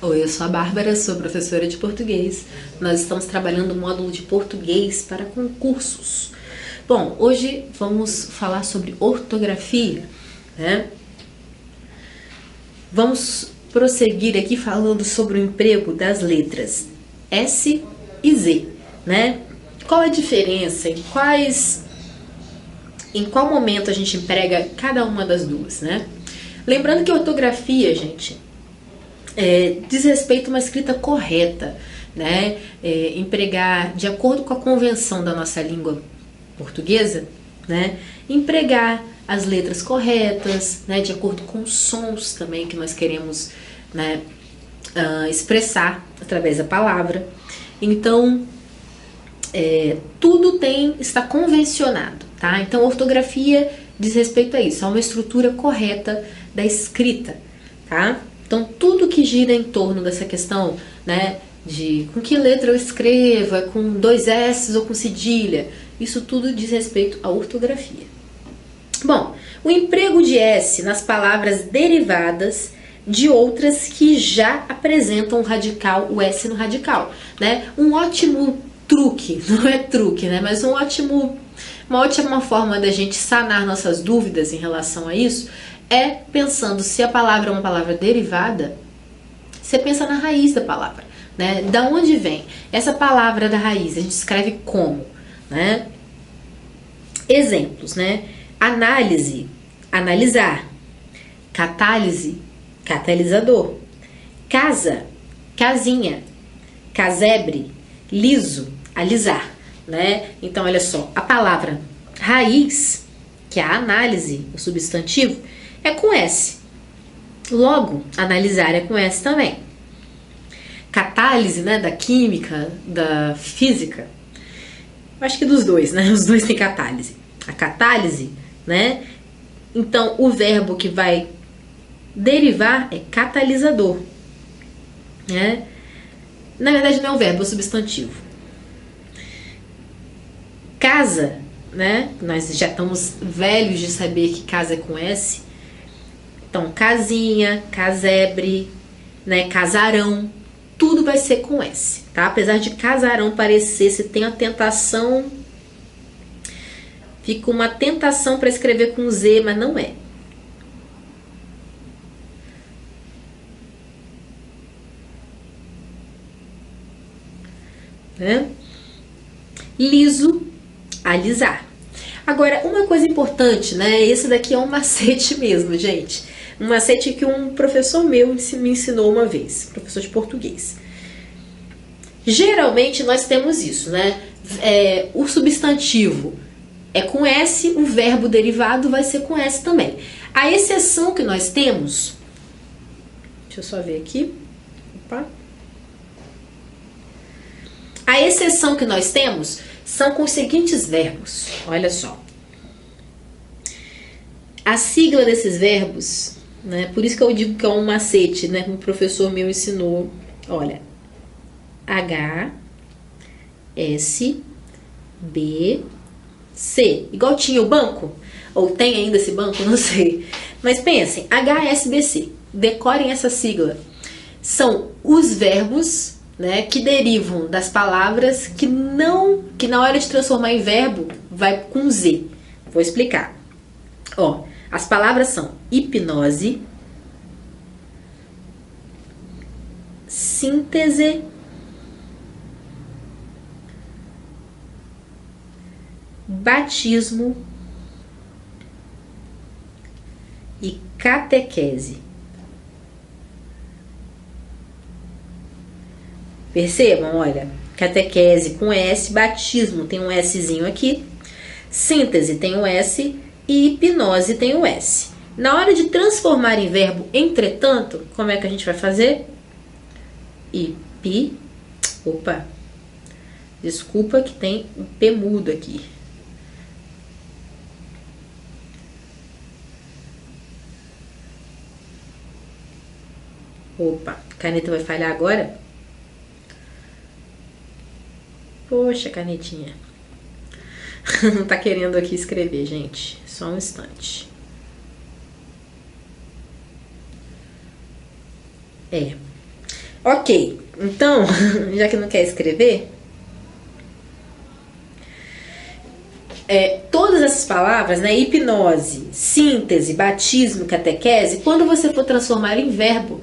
Oi, eu sou a Bárbara, sou professora de português. Nós estamos trabalhando o módulo de português para concursos. Bom, hoje vamos falar sobre ortografia, né? Vamos prosseguir aqui falando sobre o emprego das letras S e Z, né? Qual a diferença? Em qual momento a gente emprega cada uma das duas, né? Lembrando que ortografia, gente, diz respeito a uma escrita correta, né? Empregar de acordo com a convenção da nossa língua portuguesa, né? Empregar as letras corretas, né? De acordo com os sons também que nós queremos, né? Expressar através da palavra. Então, tudo está convencionado, tá? Então, ortografia diz respeito a isso, a uma estrutura correta da escrita, tá? Então, tudo que gira em torno dessa questão, né, de com que letra eu escrevo, é com 2 S ou com cedilha, isso tudo diz respeito à ortografia. Bom, o emprego de S nas palavras derivadas de outras que já apresentam o S no radical, né? Um ótimo truque, não é truque, né, mas uma ótima forma da gente sanar nossas dúvidas em relação a isso é pensando se a palavra é uma palavra derivada, você pensa na raiz da palavra, né? Da onde vem essa palavra da raiz? A gente escreve como, né? Exemplos, né? Análise, analisar. Catálise, catalisador. Casa, casinha. Casebre, liso, alisar, né? Então, olha só, a palavra raiz, que é a análise, o substantivo, é com S. Logo, analisar é com S também. Catálise, né, da química, da física, acho que dos dois, né? Os dois têm catálise. A catálise, né? Então, o verbo que vai derivar é catalisador, né? Na verdade, não é um verbo, é um substantivo. Casa, né? Nós já estamos velhos de saber que casa é com S. Então, casinha, casebre, né? Casarão, tudo vai ser com S, tá? Apesar de casarão parecer, se tem a tentação, fica uma tentação para escrever com Z, mas não é. Né? Liso, alisar. Agora, uma coisa importante, né? Esse daqui é um macete mesmo, gente. Um macete que um professor meu me ensinou uma vez, professor de português. Geralmente nós temos isso, né? O substantivo é com S, o verbo derivado vai ser com S também. A exceção que nós temos, deixa eu só ver aqui. Opa. A exceção que nós temos são com os seguintes verbos. Olha só. A sigla desses verbos, né? Por isso que eu digo que é um macete, né? Como o professor meu ensinou. Olha. H, S, B, C. Igual tinha o banco? Ou tem ainda esse banco? Não sei. Mas pensem, H, S, B, C. Decorem essa sigla. São os verbos, né, que derivam das palavras que na hora de transformar em verbo vai com Z. Vou explicar. Ó, as palavras são hipnose, síntese, batismo e catequese. Percebam, olha, catequese com S, batismo tem um Szinho aqui, síntese tem um S e hipnose tem um S. Na hora de transformar em verbo, entretanto, como é que a gente vai fazer? Opa, desculpa que tem um P mudo aqui. Opa, a caneta vai falhar agora? Poxa, canetinha. Não tá querendo aqui escrever, gente. Só um instante. Ok, então, já que não quer escrever, todas essas palavras, né, hipnose, síntese, batismo, catequese, quando você for transformar em verbo,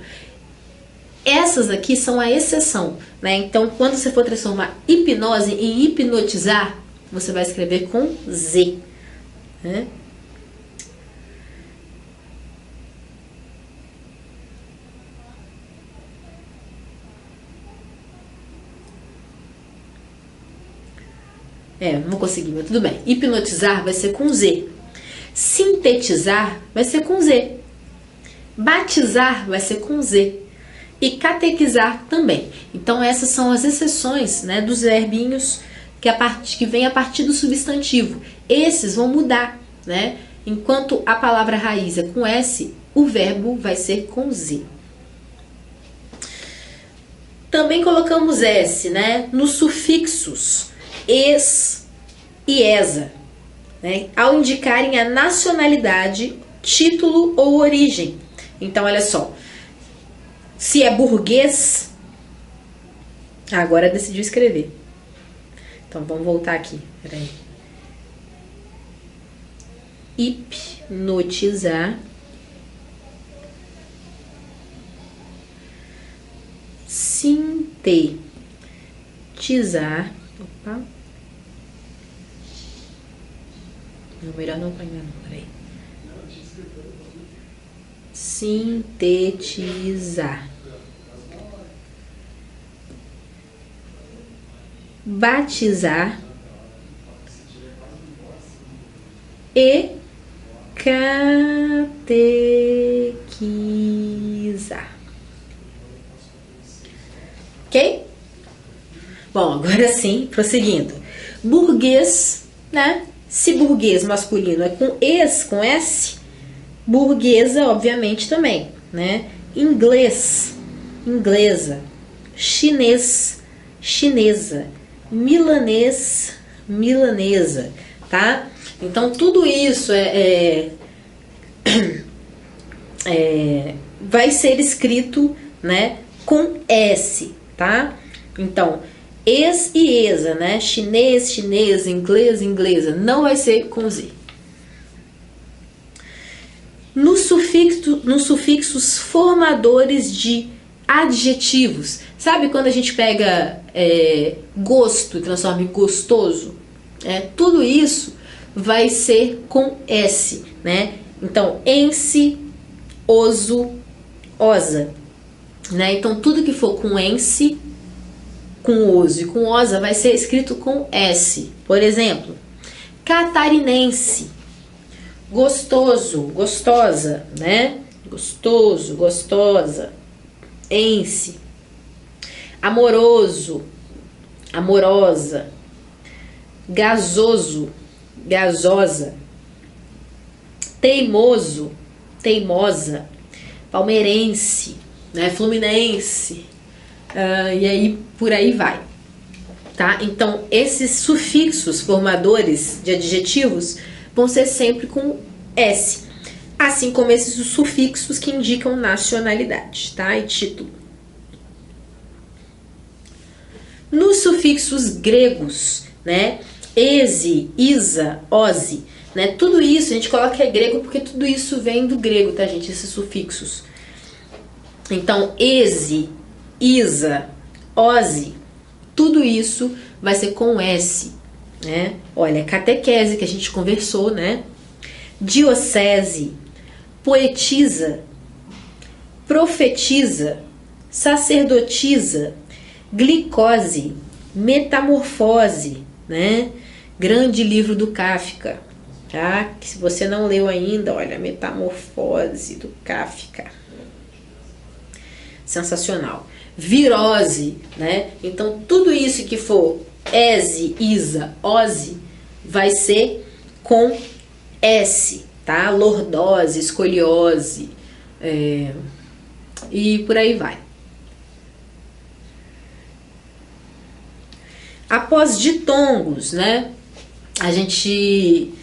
essas aqui são a exceção, né? Então, quando você for transformar hipnose em hipnotizar, você vai escrever com Z, né? Não vou conseguir, mas tudo bem. Hipnotizar vai ser com Z. Sintetizar vai ser com Z. Batizar vai ser com Z. E catequizar também. Então essas são as exceções, né, dos verbinhos que vem a partir do substantivo. Esses vão mudar, né? Enquanto a palavra raiz é com S, o verbo vai ser com Z. Também colocamos S, né, nos sufixos es e esa, né, ao indicarem a nacionalidade, título ou origem. Então, olha só. Se é burguês, agora decidiu escrever. Então, vamos voltar aqui. Peraí. Hipnotizar. Sintetizar. Opa. Não, melhor não apanhar, não. Peraí. Sintetizar. Batizar. E catequizar. Ok? Bom, agora sim, prosseguindo. Burguês, né? Se burguês masculino é com es, com S, burguesa, obviamente, também, né? Inglês, inglesa. Chinês, chinesa. Milanês, milanesa, tá? Então, tudo isso vai ser escrito, né, com S, tá? Então, es e esa, né? Chinês, chinesa, inglês, inglesa. Não vai ser com Z. Nos sufixos formadores de adjetivos. Sabe quando a gente pega gosto e transforma em gostoso? Tudo isso vai ser com S, né? Então, ense, oso, osa, né? Então, tudo que for com ense, com oso e com osa vai ser escrito com S. Por exemplo, catarinense, gostoso, gostosa, né? Gostoso, gostosa. Ense. Amoroso, amorosa. Gasoso, gasosa. Teimoso, teimosa. Palmeirense, né? Fluminense. E aí por aí vai, tá? Então esses sufixos formadores de adjetivos vão ser sempre com S, assim como esses sufixos que indicam nacionalidade, tá? E título. Nos sufixos gregos, né? Ese, isa, ose, né? Tudo isso a gente coloca que é grego porque tudo isso vem do grego, tá, gente? Esses sufixos. Então, ese, isa, ose, tudo isso vai ser com S, né? Olha, catequese que a gente conversou, né? Diocese, poetisa, profetiza, sacerdotisa, glicose, metamorfose, né? Grande livro do Kafka, tá? Que se você não leu ainda, olha, Metamorfose do Kafka. Sensacional. Virose, né? Então, tudo isso que for ese, isa, ose, vai ser com S, tá? Lordose, escoliose, e por aí vai. Após ditongos, né? A gente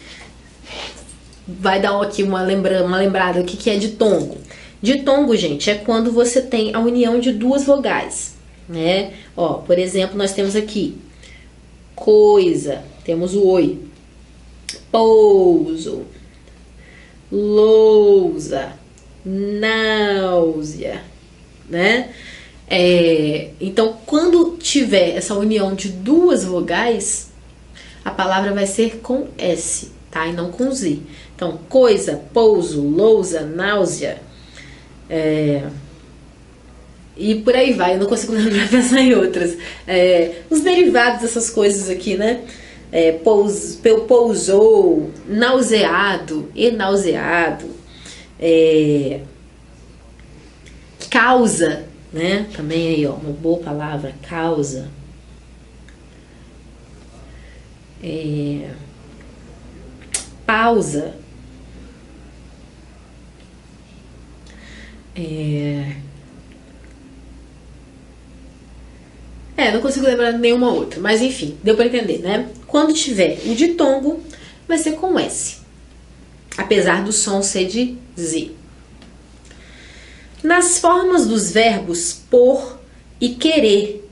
vai dar aqui uma lembrada. O que é ditongo? Ditongo, gente, é quando você tem a união de duas vogais, né? Ó, por exemplo, nós temos aqui coisa, temos o oi. Pouso, lousa, náusea, né? Então, quando tiver essa união de duas vogais, a palavra vai ser com S, tá? E não com Z. Então, coisa, pouso, lousa, náusea, e por aí vai. Eu não consigo lembrar, pensar em outras. Os derivados dessas coisas aqui, né? Pousou, nauseado, enauseado, causa, né? Também aí, ó, uma boa palavra, causa. Pausa. Não consigo lembrar nenhuma outra, mas enfim, deu para entender, né? Quando tiver o ditongo, vai ser com S, apesar do som ser de Z. Nas formas dos verbos por e querer,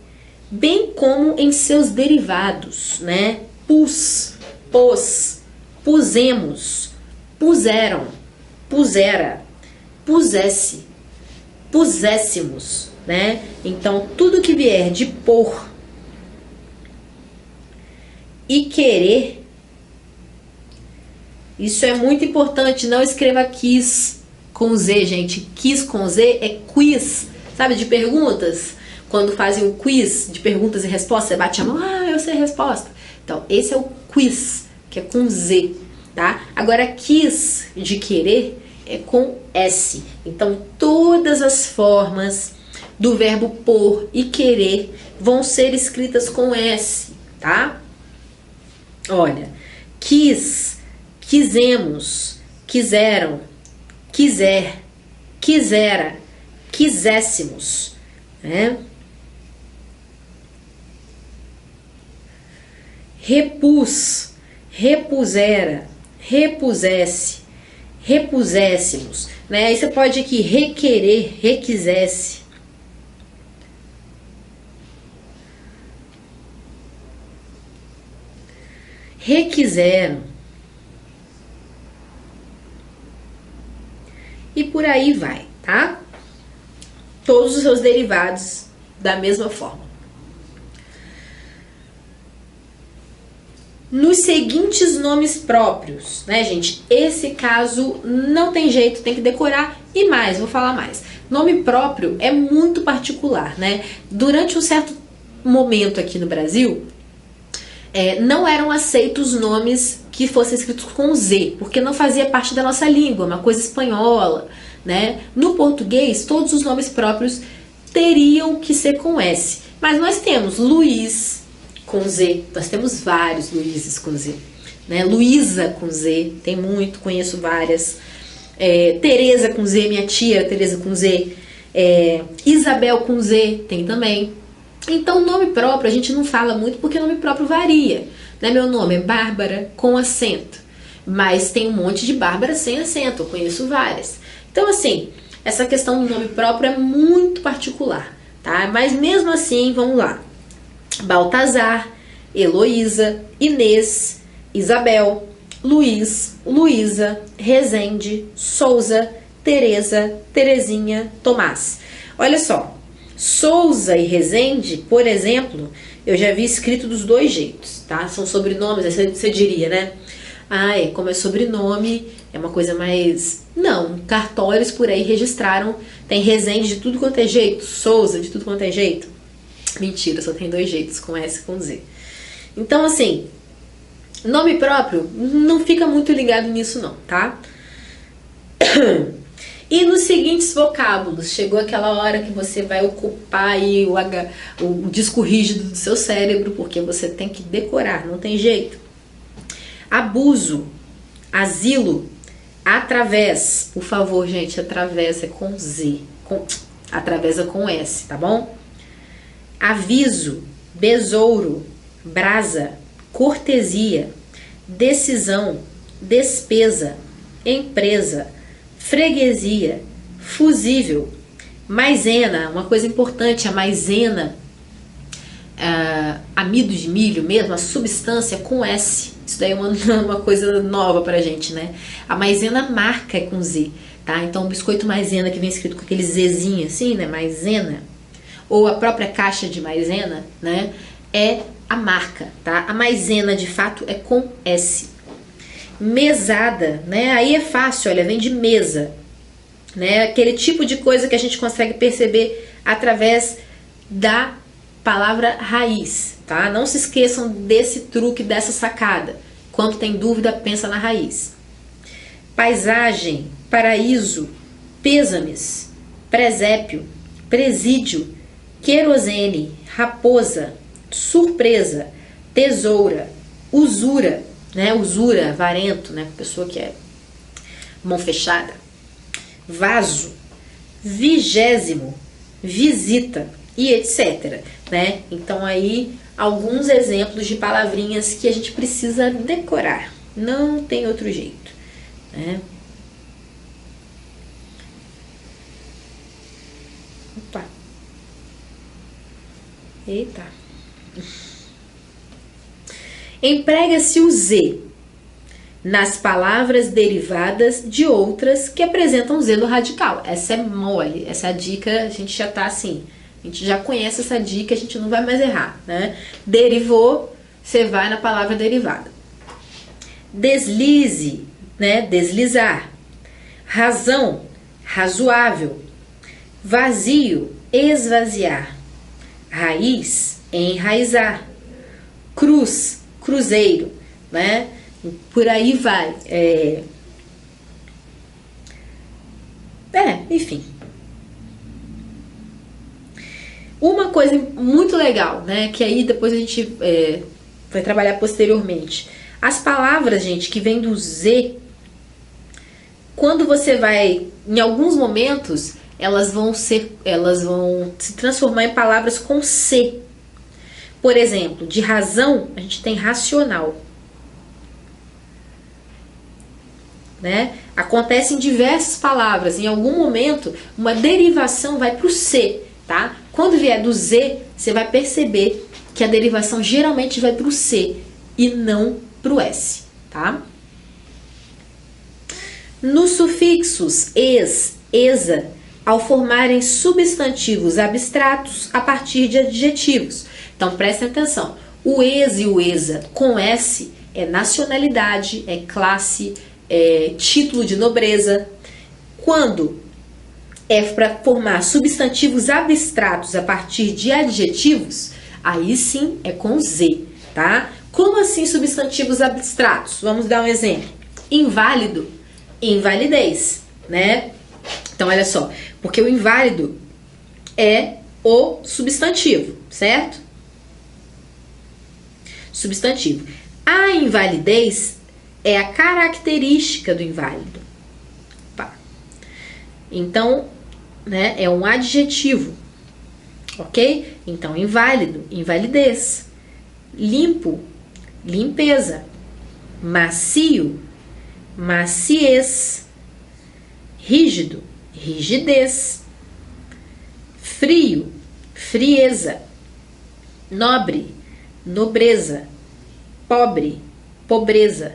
bem como em seus derivados, né? Pus, pôs, pusemos, puseram, pusera, pusesse, puséssemos, né? Então, tudo que vier de por e querer, isso é muito importante. Não escreva quis com Z, gente. Quis com Z é quiz, sabe, de perguntas. Quando fazem o quiz de perguntas e respostas, você bate a mão, eu sei a resposta. Então, esse é o quiz, que é com Z, tá? Agora, quis de querer é com S. Então, todas as formas do verbo por e querer vão ser escritas com S, tá? Olha, quis, quisemos, quiseram, quiser, quisera, quiséssemos, né? Repus, repusera, repusesse, repuséssemos, né? Aí você pode aqui requerer, requisesse. Requiseram. E por aí vai, tá? Todos os seus derivados da mesma forma. Nos seguintes nomes próprios, né, gente? Esse caso não tem jeito, tem que decorar. E mais, vou falar mais. Nome próprio é muito particular, né? Durante um certo momento aqui no Brasil, não eram aceitos nomes que fossem escritos com Z, porque não fazia parte da nossa língua, uma coisa espanhola, né? No português, todos os nomes próprios teriam que ser com S. Mas nós temos Luiz com Z, nós temos vários Luizes com Z, né? Luísa com Z, tem muito, conheço várias. Tereza com Z, minha tia Tereza com Z. Isabel com Z, tem também. Então, nome próprio a gente não fala muito porque nome próprio varia, né? Meu nome é Bárbara com acento, mas tem um monte de Bárbara sem acento, eu conheço várias. Então, assim, essa questão do nome próprio é muito particular, tá? Mas mesmo assim, vamos lá. Baltazar, Heloísa, Inês, Isabel, Luiz, Luísa, Rezende, Souza, Tereza, Terezinha, Tomás. Olha só, Souza e Rezende, por exemplo, eu já vi escrito dos dois jeitos, tá? São sobrenomes, você diria, né? Como é sobrenome, é uma coisa mais... Não, cartórios por aí registraram, tem Rezende de tudo quanto é jeito, Souza de tudo quanto é jeito. Mentira, só tem dois jeitos, com S e com Z. Então, assim, nome próprio não fica muito ligado nisso não, tá? E nos seguintes vocábulos, chegou aquela hora que você vai ocupar aí o disco rígido do seu cérebro, porque você tem que decorar, não tem jeito. Abuso, asilo, através, por favor, gente, através é com Z, através é com S, tá bom? Aviso, besouro, brasa, cortesia, decisão, despesa, empresa, freguesia, fusível. Maisena, uma coisa importante, a maisena, amido de milho mesmo, a substância com S. Isso daí é uma coisa nova pra gente, né? A maisena marca é com Z, tá? Então o biscoito maisena que vem escrito com aquele Zzinho assim, né? Maisena, ou a própria caixa de maisena, né? É a marca, tá? A maisena de fato é com S. Mesada, né? Aí é fácil, olha, vem de mesa, né? Aquele tipo de coisa que a gente consegue perceber através da palavra raiz, tá? Não se esqueçam desse truque, dessa sacada. Quando tem dúvida, pensa na raiz. Paisagem, paraíso, pêsames, presépio, presídio, querosene, raposa, surpresa, tesoura, usura, né? Usura, avarento, né? Pessoa que é mão fechada. Vaso, vigésimo, visita e etc, né? Então aí alguns exemplos de palavrinhas que a gente precisa decorar. Não tem outro jeito, né? Opa. Eita. Emprega-se o Z nas palavras derivadas de outras que apresentam Z no radical. Essa é mole, essa dica a gente já tá assim, a gente já conhece essa dica, a gente não vai mais errar, né? Derivou, você vai na palavra derivada. Deslize, né? Deslizar. Razão, razoável. Vazio, esvaziar. Raiz, enraizar. Cruz, cruzeiro, né? Por aí vai. Enfim. Uma coisa muito legal, né? Que aí depois a gente vai trabalhar posteriormente. As palavras, gente, que vêm do Z, quando você vai, em alguns momentos, elas vão se transformar em palavras com C. Por exemplo, de razão, a gente tem racional. Né? Acontece em diversas palavras. Em algum momento, uma derivação vai para o C, tá? Quando vier do Z, você vai perceber que a derivação geralmente vai para o C e não para o S, tá? Nos sufixos es, esa, ao formarem substantivos abstratos a partir de adjetivos. Então, prestem atenção. O es e o esa com S é nacionalidade, é classe, título de nobreza. Quando é para formar substantivos abstratos a partir de adjetivos, aí sim é com Z, tá? Como assim substantivos abstratos? Vamos dar um exemplo. Inválido, invalidez, né? Então, olha só, porque o inválido é o substantivo, certo? Substantivo. A invalidez é a característica do inválido. Pá. Então, né, é um adjetivo, ok? Então, inválido, invalidez. Limpo, limpeza. Macio, maciez. Rígido, rigidez. Frio, frieza. Nobre, nobreza. Pobre, pobreza.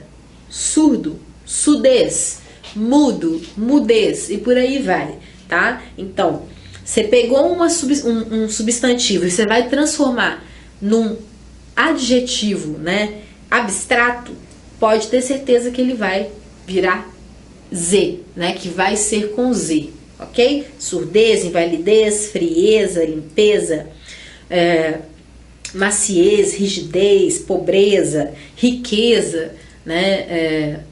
Surdo, surdez. Mudo, mudez. E por aí vai, tá? Então, você pegou um substantivo e você vai transformar num adjetivo, né, abstrato, pode ter certeza que ele vai virar Z, né, que vai ser com Z, ok? Surdez, invalidez, frieza, limpeza, maciez, rigidez, pobreza, riqueza, né?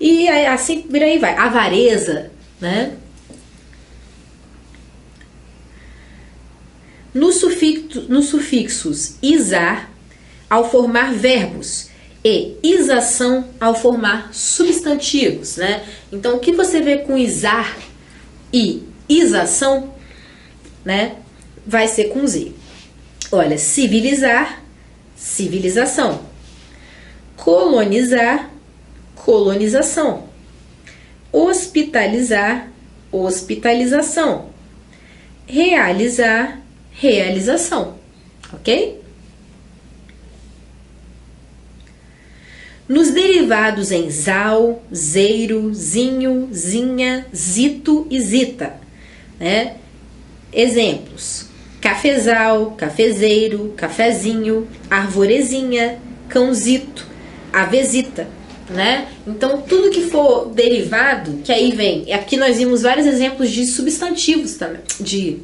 E assim por aí vai. Avareza, né? Nos sufixos isar, ao formar verbos, e isação, ao formar substantivos, né? Então, o que você vê com isar e isação, né? Vai ser com Z. Olha, civilizar, civilização. Colonizar, colonização. Hospitalizar, hospitalização. Realizar, realização, ok? Nos derivados em zal, zeiro, zinho, zinha, zito e zita, né? Exemplos: cafezal, cafezeiro, cafezinho, arvorezinha, cãozito, avesita, né? Então, tudo que for derivado, que aí vem, aqui nós vimos vários exemplos de substantivos também, de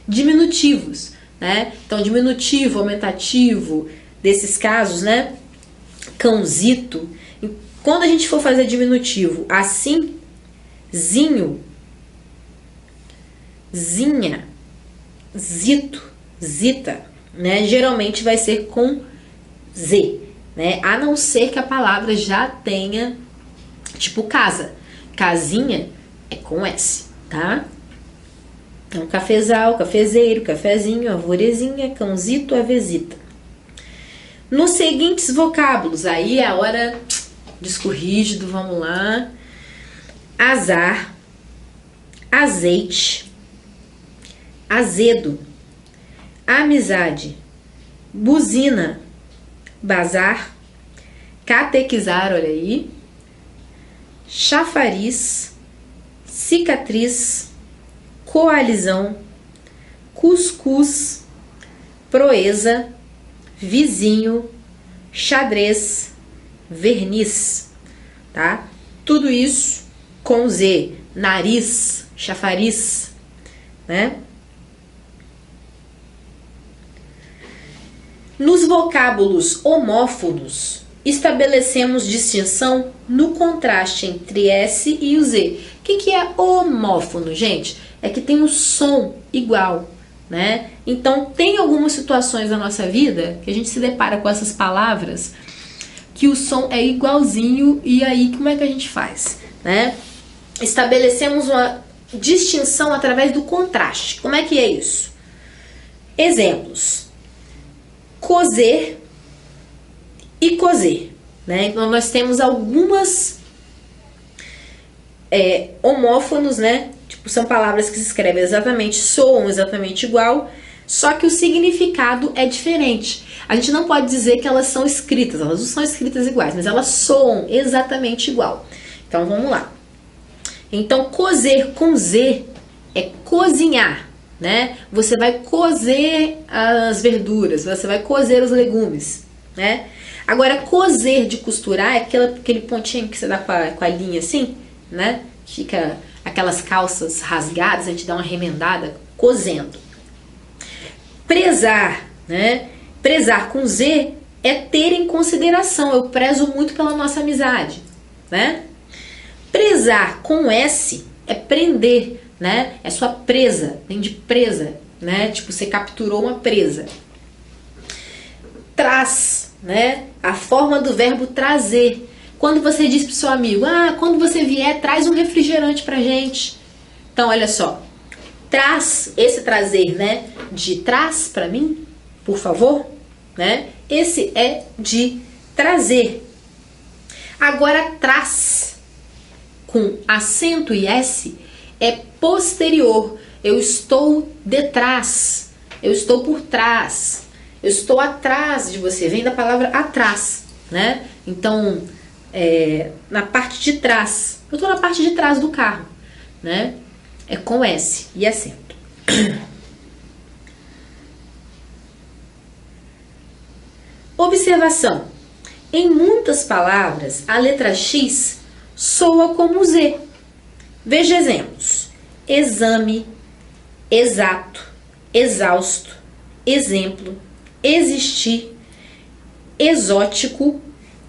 diminutivos, né? Então, diminutivo, aumentativo, desses casos, né? Cãozito. Quando a gente for fazer diminutivo, assim, zinho, zinha, zito, zita, né? Geralmente vai ser com Z, né? A não ser que a palavra já tenha, tipo casa. Casinha é com S, tá? Então, cafezal, cafezeiro, cafezinho, arvorezinha, cãozito, avesita. Nos seguintes vocábulos, aí é a hora disco rígido, vamos lá. Azar, azeite, azedo, amizade, buzina, bazar, catequizar, olha aí, chafariz, cicatriz, coalizão, cuscuz, proeza, vizinho, xadrez, verniz, tá? Tudo isso com Z, nariz, chafariz, né? Nos vocábulos homófonos, estabelecemos distinção no contraste entre S e o Z. O que é homófono, gente? É que tem o som igual, né? Então, tem algumas situações da nossa vida que a gente se depara com essas palavras que o som é igualzinho, e aí como é que a gente faz, né? Estabelecemos uma distinção através do contraste. Como é que é isso? Exemplos: cozer e cozer, né? Então, nós temos algumas homófonos, né? Tipo, são palavras que se escrevem exatamente, soam exatamente igual, só que o significado é diferente. A gente não pode dizer que elas são escritas, elas não são escritas iguais, mas elas soam exatamente igual. Então, vamos lá. Então, cozer com Z é cozinhar, né? Você vai cozer as verduras, você vai cozer os legumes, né? Agora, cozer de costurar é aquele pontinho que você dá com a linha assim, né? Fica aquelas calças rasgadas, a gente dá uma remendada, cozendo. Prezar, né? Prezar com Z é ter em consideração. Eu prezo muito pela nossa amizade, né? Prezar com S é prender, né? É sua presa, vem de presa, né? Tipo, você capturou uma presa. Traz, né? A forma do verbo trazer. Quando você diz pro seu amigo, quando você vier, traz um refrigerante pra gente. Então, olha só. Traz, esse trazer, né? De traz pra mim, por favor, né? Esse é de trazer. Agora, traz, com acento e S, é posterior. Eu estou detrás. Eu estou por trás. Eu estou atrás de você. Vem da palavra atrás, né? Então, na parte de trás. Eu estou na parte de trás do carro, né? É com S e acento. Observação. Em muitas palavras, a letra X soa como Z. Veja exemplos: exame, exato, exausto, exemplo, existir, exótico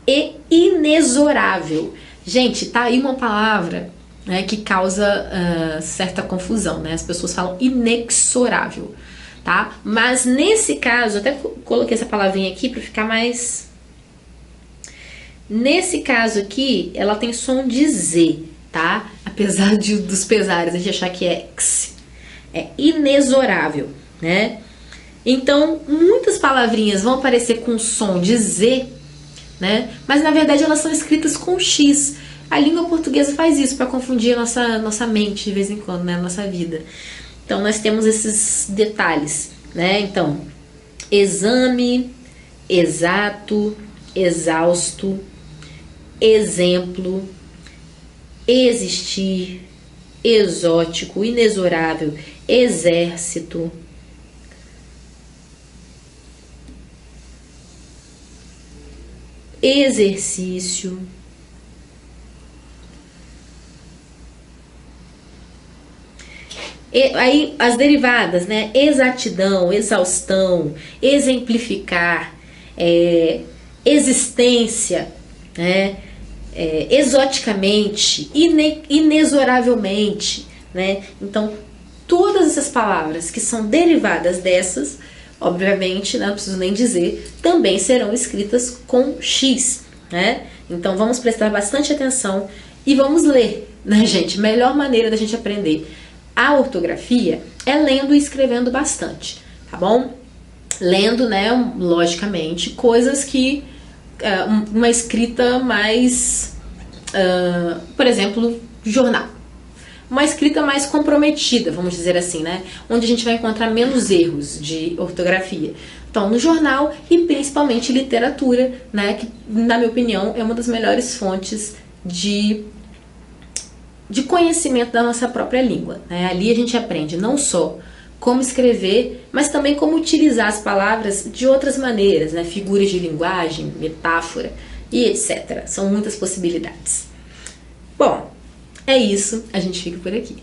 e inexorável. Gente, tá aí uma palavra, né, que causa certa confusão, né? As pessoas falam inexorável, tá? Mas nesse caso, até coloquei essa palavrinha aqui para ficar mais... Nesse caso aqui, ela tem som de Z, tá? Apesar dos pesares, a gente achar que é X. É inexorável, né? Então, muitas palavrinhas vão aparecer com som de Z, né? Mas na verdade elas são escritas com X. A língua portuguesa faz isso para confundir a nossa mente de vez em quando, né? A nossa vida. Então, nós temos esses detalhes, né? Então, exame, exato, exausto, exemplo, existir, exótico, inexorável, exército, exercício, aí as derivadas, né? Exatidão, exaustão, exemplificar, existência, né? Exoticamente, inexoravelmente, né? Então, todas essas palavras que são derivadas dessas, obviamente, né, não preciso nem dizer, também serão escritas com X, né? Então, vamos prestar bastante atenção e vamos ler, né, gente? Melhor maneira da gente aprender a ortografia é lendo e escrevendo bastante, tá bom? Lendo, né, logicamente, coisas que uma escrita mais, por exemplo, jornal. Uma escrita mais comprometida, vamos dizer assim, né? Onde a gente vai encontrar menos erros de ortografia. Então, no jornal e principalmente literatura, né? Que, na minha opinião, é uma das melhores fontes de conhecimento da nossa própria língua, né? Ali a gente aprende não só como escrever, mas também como utilizar as palavras de outras maneiras, né? Figuras de linguagem, metáfora e etc. São muitas possibilidades. Bom, é isso, a gente fica por aqui.